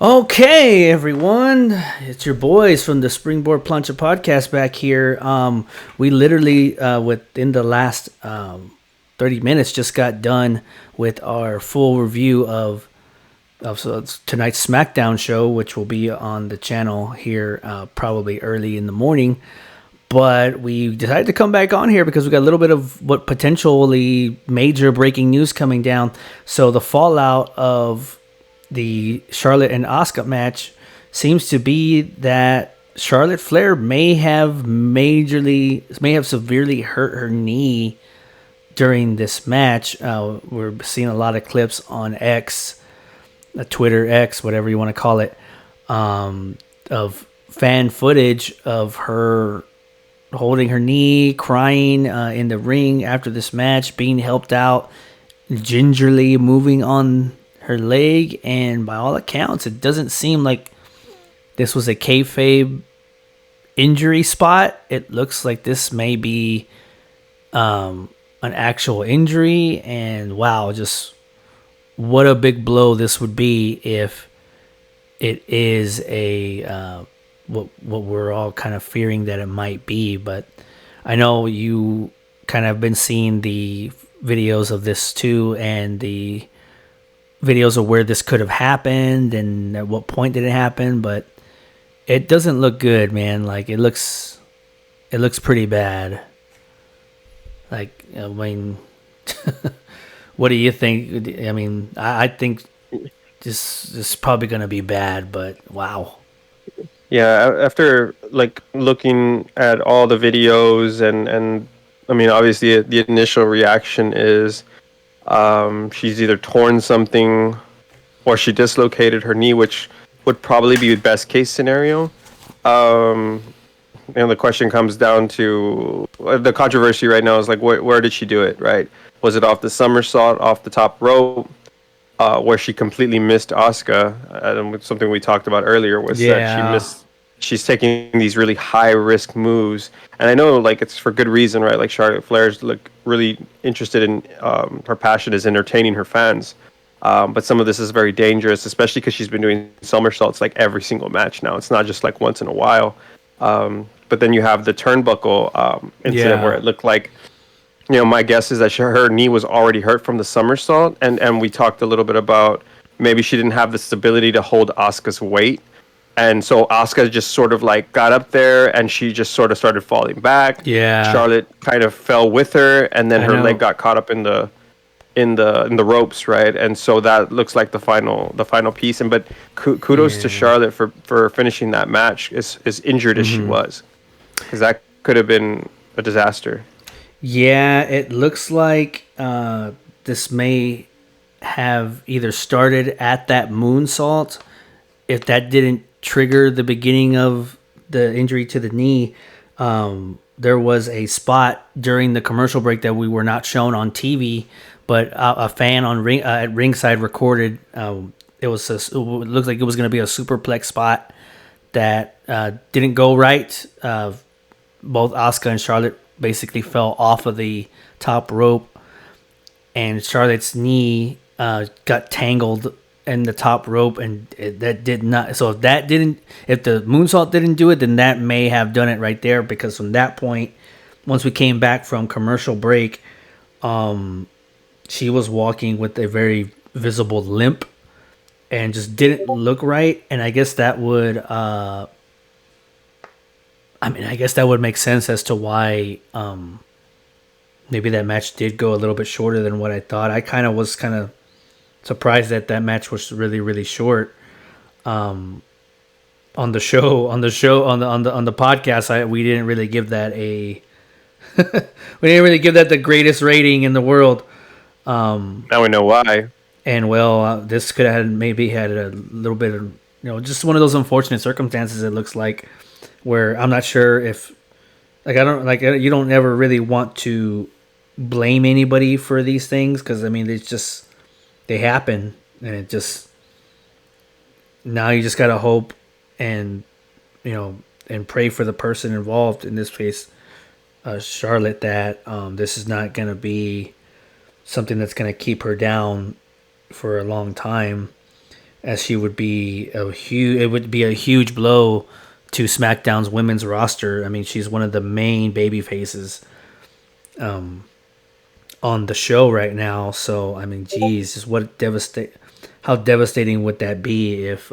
Okay, everyone, it's your boys from the Springboard Plancha podcast back here. We literally, within the last 30 minutes, just got done with our full review of tonight's Smackdown show, which will be on the channel here probably early in the morning. But we decided to come back on here because we got a little bit of what potentially major breaking news coming down. So the fallout of the Charlotte and Asuka match seems to be that Charlotte Flair may have severely hurt her knee during this match. We're seeing a lot of clips on X, Twitter X, whatever you want to call it, of fan footage of her holding her knee, crying in the ring after this match, being helped out, gingerly moving on her leg, and by all accounts, it doesn't seem like this was a kayfabe injury spot. It looks like this may be an actual injury, and wow, just what a big blow this would be if it is a what we're all kind of fearing that it might be. But I know you kind of been seeing the videos of this too, and the videos of where this could have happened and at what point did it happen, but it doesn't look good, man. Like it looks pretty bad. Like, I mean, what do you think? I mean, I think this is probably going to be bad, but wow. Yeah, after like looking at all the videos and I mean, obviously the initial reaction is she's either torn something or she dislocated her knee, which would probably be the best case scenario. And the question comes down to the controversy right now is like, where did she do it, right? Was it off the somersault, off the top rope, where she completely missed Asuka? And something we talked about earlier was that she missed. She's taking these really high risk moves, and I know like it's for good reason, right? Like Charlotte Flair's like really interested in her passion is entertaining her fans, but some of this is very dangerous, especially because she's been doing somersaults like every single match now. It's not just like once in a while. But then you have the turnbuckle incident where it looked like, my guess is that her knee was already hurt from the somersault, and we talked a little bit about maybe she didn't have the stability to hold Asuka's weight. And so Asuka just sort of like got up there and she just sort of started falling back. Yeah. Charlotte kind of fell with her, and then her leg got caught up in the ropes, right? And so that looks like the final piece. And but kudos to Charlotte for finishing that match as injured as she was, because that could have been a disaster. Yeah, it looks like this may have either started at that moonsault. If that didn't trigger the beginning of the injury to the knee, there was a spot during the commercial break that we were not shown on TV, but a fan at ringside recorded. It looked like it was going to be a superplex spot that didn't go right. Both Asuka and Charlotte basically fell off of the top rope, and Charlotte's knee got tangled in the top rope, and that did not. So if the moonsault didn't do it, then that may have done it right there. Because from that point, once we came back from commercial break, she was walking with a very visible limp, and just didn't look right. And I guess that would, make sense as to why maybe that match did go a little bit shorter than what I thought. I was surprised that match was really, really short. On the podcast, we didn't really give that the greatest rating in the world. Now we know why. And this could have maybe had a little bit of, just one of those unfortunate circumstances. It looks like, where I'm not sure if, you don't ever really want to blame anybody for these things, because I mean, they happen, and it just, now you just gotta hope and pray for the person involved, in this case Charlotte, that this is not gonna be something that's gonna keep her down for a long time. as she would be a huge. It would be a huge blow to SmackDown's women's roster. I mean, she's one of the main baby faces on the show right now. So I mean, geez, just how devastating would that be if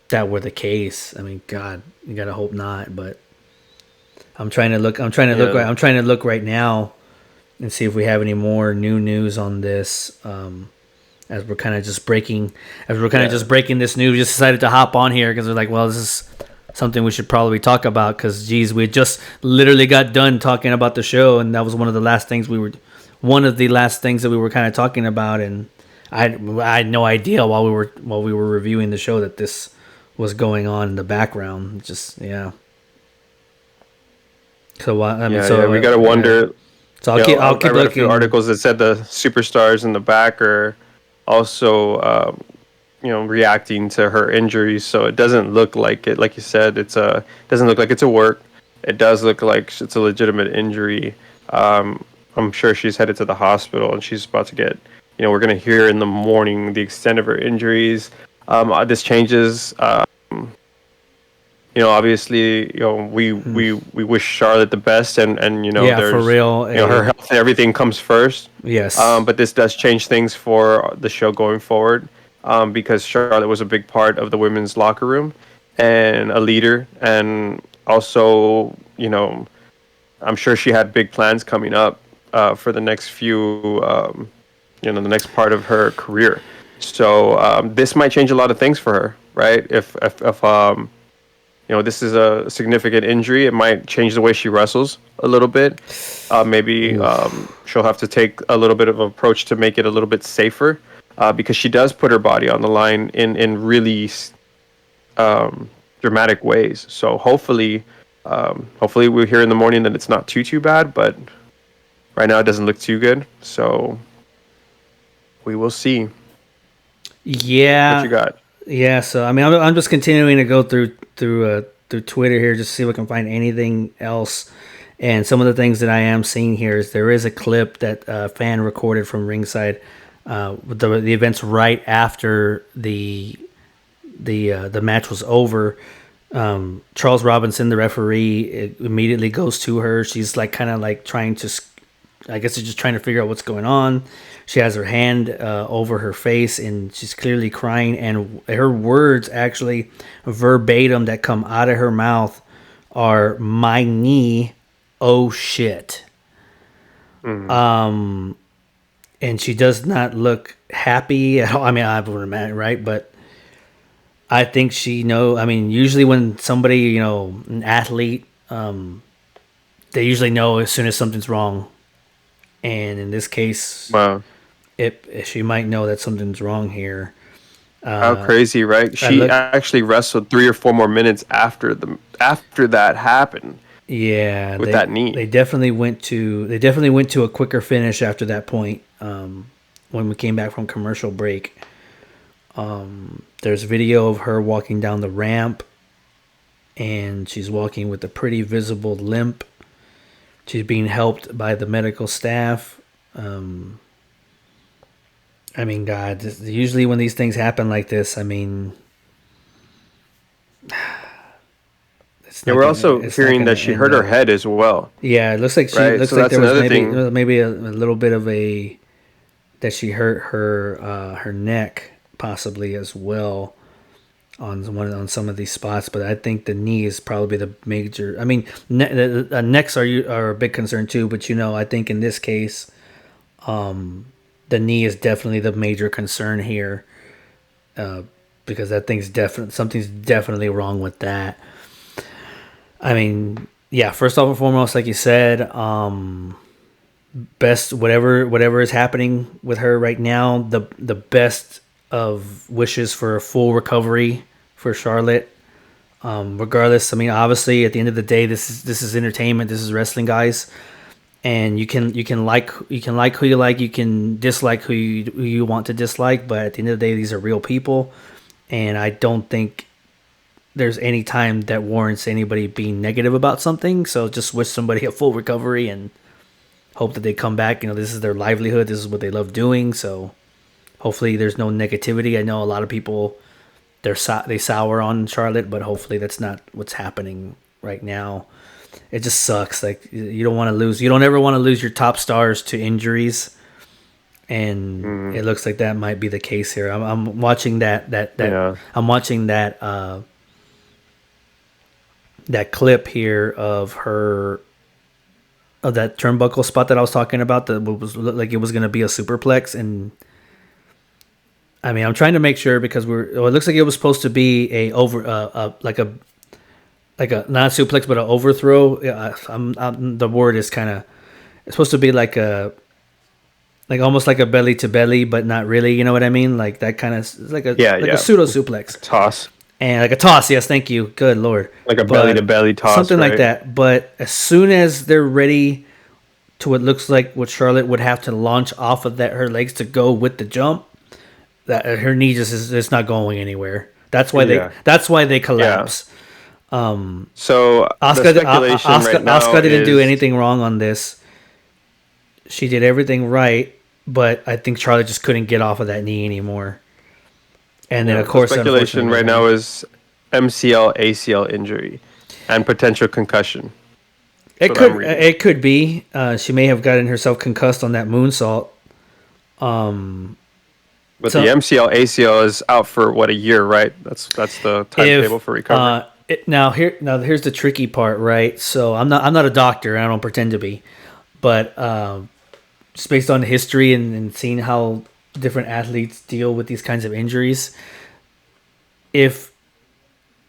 that were the case? I mean, God, you gotta hope not. But I'm trying to look. I'm trying to look. Yeah. I'm trying to look right now and see if we have any more new news on this. As we're kind of just breaking, this news, we just decided to hop on here because we're like, well, this is something we should probably talk about because, geez, we just literally got done talking about the show, and that was one of the last things that we were kind of talking about, and I had no idea while we were reviewing the show that this was going on in the background. Just yeah. So I mean, we gotta wonder. So I'll keep I read looking. a few articles that said the superstars in the back are also, reacting to her injuries. So it doesn't look like it. Like you said, doesn't look like it's a work. It does look like it's a legitimate injury. I'm sure she's headed to the hospital and she's about to get. We're gonna hear in the morning the extent of her injuries. This changes. Obviously, we wish Charlotte the best, and Yeah, there's, for real. her health and everything comes first. Yes. But this does change things for the show going forward, because Charlotte was a big part of the women's locker room and a leader, and also, I'm sure she had big plans coming up for the next few, the next part of her career. So this might change a lot of things for her, right? If this is a significant injury, it might change the way she wrestles a little bit. Maybe she'll have to take a little bit of an approach to make it a little bit safer, because she does put her body on the line in really dramatic ways. So hopefully we'll hear in the morning that it's not too bad, but right now it doesn't look too good. So we will see. Yeah. What you got? Yeah, so I mean, I'm just continuing to go through Twitter here just to see if I can find anything else. And some of the things that I am seeing here is there is a clip that a fan recorded from ringside, with the events right after the match was over. Charles Robinson, the referee, immediately goes to her. She's like kind of like trying to, I guess, she's just trying to figure out what's going on. She has her hand over her face, and she's clearly crying. And her words, actually, verbatim, that come out of her mouth are, "My knee, oh shit." And she does not look happy at all. I mean, I would imagine, right? But I think I mean, usually when somebody, an athlete, they usually know as soon as something's wrong. And in this case, Wow. She might know that something's wrong here. How crazy, right? She actually wrestled 3 or 4 more minutes after that happened. Yeah, with that knee. They definitely went to a quicker finish after that point. When we came back from commercial break, there's video of her walking down the ramp, and she's walking with a pretty visible limp. She's being helped by the medical staff. I mean, God, usually when these things happen like this, I mean, we're also hearing that she hurt her head as well. Yeah, it looks like there was maybe a little bit of that she hurt her neck possibly as well on some of these spots. But I think the knee is probably the major. I mean, necks are a big concern too. But I think in this case, the knee is definitely the major concern here, because that something's definitely wrong with that. I mean, yeah. First off and foremost, like you said, best whatever is happening with her right now, the best of wishes for a full recovery for Charlotte. Regardless, I mean, obviously, at the end of the day, this is entertainment. This is wrestling, guys. And you can like who you like, you can dislike who you want to dislike, but at the end of the day, these are real people, and I don't think there's any time that warrants anybody being negative about something. So just wish somebody a full recovery and hope that they come back. This is their livelihood. This is what they love doing. So Hopefully, there's no negativity. I know a lot of people they sour on Charlotte, but hopefully that's not what's happening right now. It just sucks. Like you don't want to lose. You don't ever want to lose your top stars to injuries, and it looks like that might be the case here. I'm watching that Yeah. I'm watching that clip here of her of that turnbuckle spot that I was talking about that was looked like it was going to be a superplex. And I mean, I'm trying to make sure because it looks like it was supposed to be a over like a not a suplex but an overthrow. Yeah, the word is kind of, it's supposed to be like almost like a belly to belly, but not really. You know what I mean? Like that kind of like a pseudo suplex Toss. and like a toss. Yes, thank you. Good lord. Like a belly to belly toss. Something like right? that. But as soon as they're ready to what looks like what Charlotte would have to launch off of that her legs to go with the jump, that her knee just is it's not going anywhere. That's why they collapse. So Asuka didn't do anything wrong on this. She did everything right, but I think Charlotte just couldn't get off of that knee anymore. And then, of course, the speculation right now is MCL, ACL injury, and potential concussion. It could be. She may have gotten herself concussed on that moonsault. But the MCL, ACL is out for a year, right? That's the timetable for recovery. Here's the tricky part, right? So I'm not a doctor, and I don't pretend to be, but just based on history and seeing how different athletes deal with these kinds of injuries, if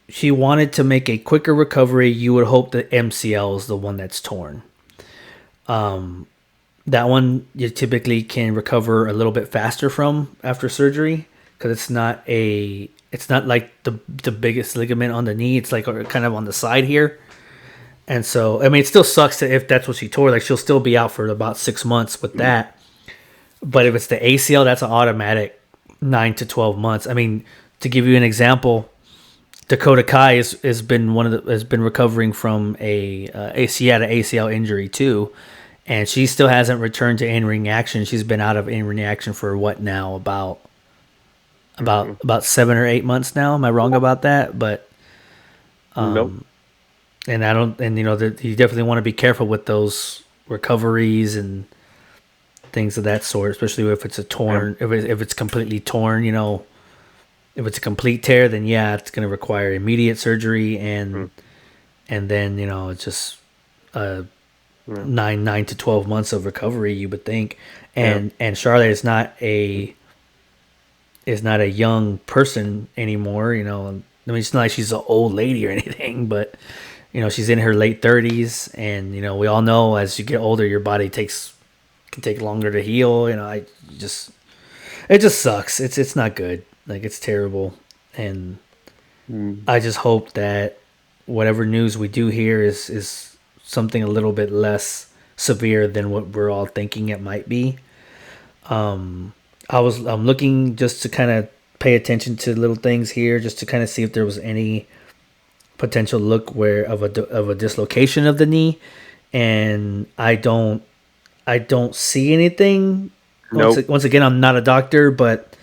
she wanted to make a quicker recovery, you would hope the MCL is the one that's torn. That one you typically can recover a little bit faster from after surgery because it's not like the biggest ligament on the knee. It's like kind of on the side here. And so, I mean, it still sucks if that's what she tore. Like, she'll still be out for about 6 months with that. But if it's the ACL, that's an automatic 9 to 12 months. I mean, to give you an example, Dakota Kai has been recovering from she had an ACL injury too, and she still hasn't returned to in-ring action. She's been out of in-ring action for what now? About 7 or 8 months now. Am I wrong about that? But Nope. And I don't, and you definitely want to be careful with those recoveries and things of that sort, especially if it's a torn, if it's completely torn. If it's a complete tear, then yeah, it's going to require immediate surgery and then it's just 9 to 12 months of recovery, you would think. And Charlotte is not a young person anymore. I mean, it's not like she's an old lady or anything, but she's in her late 30s, and we all know as you get older, your body can take longer to heal. It just sucks. It's not good. Like, it's terrible, and I just hope that whatever news we do hear is something a little bit less severe than what we're all thinking it might be. I'm looking just to kind of pay attention to little things here, just to kind of see if there was any potential look of a dislocation of the knee, and I don't see anything. Nope. Once again, I'm not a doctor, but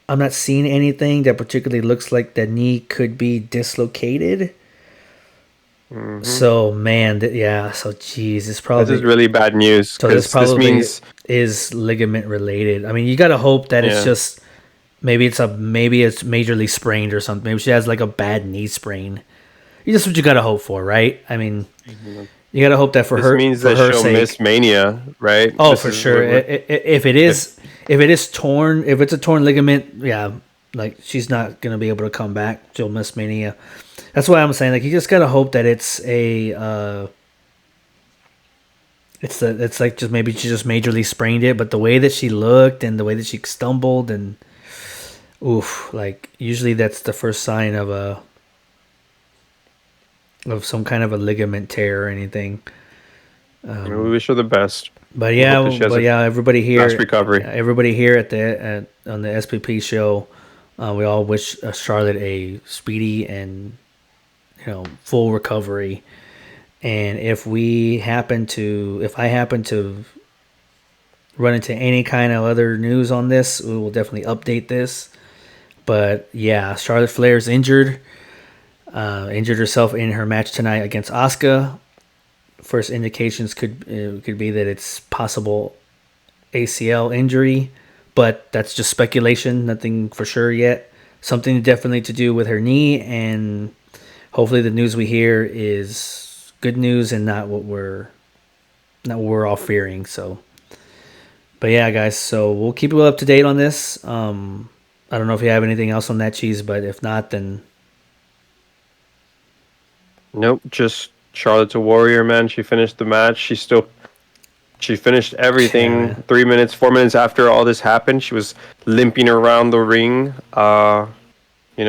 I'm not seeing anything that particularly looks like the knee could be dislocated. So man, so geez, this is really bad news. So this means is ligament related. I mean, you gotta hope that it's just maybe it's majorly sprained or something. Maybe she has like a bad knee sprain. That's what you gotta hope for, right? I mean, you gotta hope that for her. This means that she'll miss Mania, right? Oh, for sure. If it's torn, if it's a torn ligament, yeah, like she's not gonna be able to come back. She'll miss Mania. That's why I'm saying, like, you just gotta hope that it's like just maybe she just majorly sprained it, but the way that she looked and the way that she stumbled and like usually that's the first sign of some kind of a ligament tear or anything. We wish her the best. But everybody here, fast recovery. Everybody here on the SPP show, we all wish Charlotte a speedy and full recovery. And if I happen to run into any kind of other news on this, we will definitely update this. But yeah, Charlotte Flair's injured. Injured herself in her match tonight against Asuka. First indications could be that it's possible ACL injury, but that's just speculation. Nothing for sure yet. Something definitely to do with her knee, and hopefully the news we hear is good news and not what we're all fearing. So, but yeah, guys. So we'll keep you up to date on this. I don't know if you have anything else on that, Cheese, but if not, then Nope, just Charlotte's a warrior, man. She finished the match. She finished yeah, everything. man. 3 minutes, 4 minutes after all this happened, she was limping around the ring.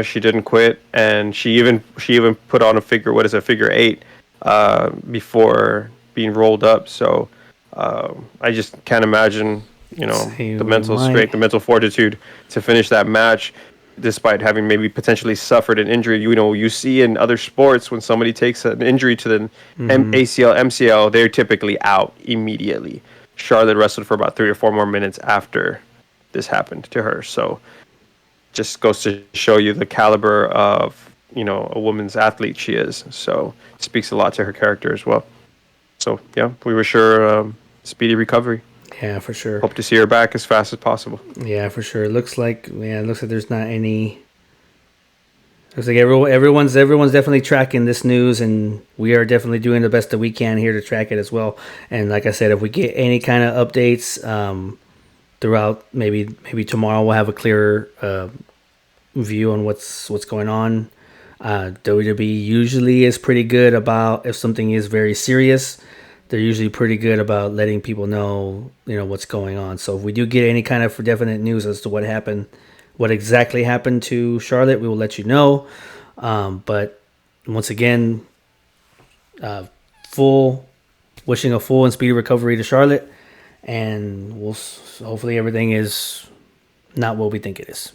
She didn't quit, and she even put on a figure. What is a figure eight? Before being rolled up. So I just can't imagine, See, the we mental might. strength, the mental fortitude to finish that match, despite having maybe potentially suffered an injury. You see in other sports when somebody takes an injury to the ACL, MCL, they're typically out immediately. Charlotte wrestled for about 3 or 4 more minutes after this happened to her. So just goes to show you the caliber of a woman's athlete she is. So it speaks a lot to her character as well. So yeah, we wish her speedy recovery. Yeah, for sure. Hope to see her back as fast as possible. Yeah, for sure. It looks like there's not any. Looks like everyone's definitely tracking this news, and we are definitely doing the best that we can here to track it as well. And like I said, if we get any kind of updates throughout, maybe tomorrow we'll have a clearer view on what's going on. WWE usually is pretty good about if something is very serious. They're usually pretty good about letting people know, what's going on. So if we do get any kind of definite news as to what happened, what exactly happened to Charlotte, we will let you know. But once again, full wishing a full and speedy recovery to Charlotte, and hopefully everything is not what we think it is.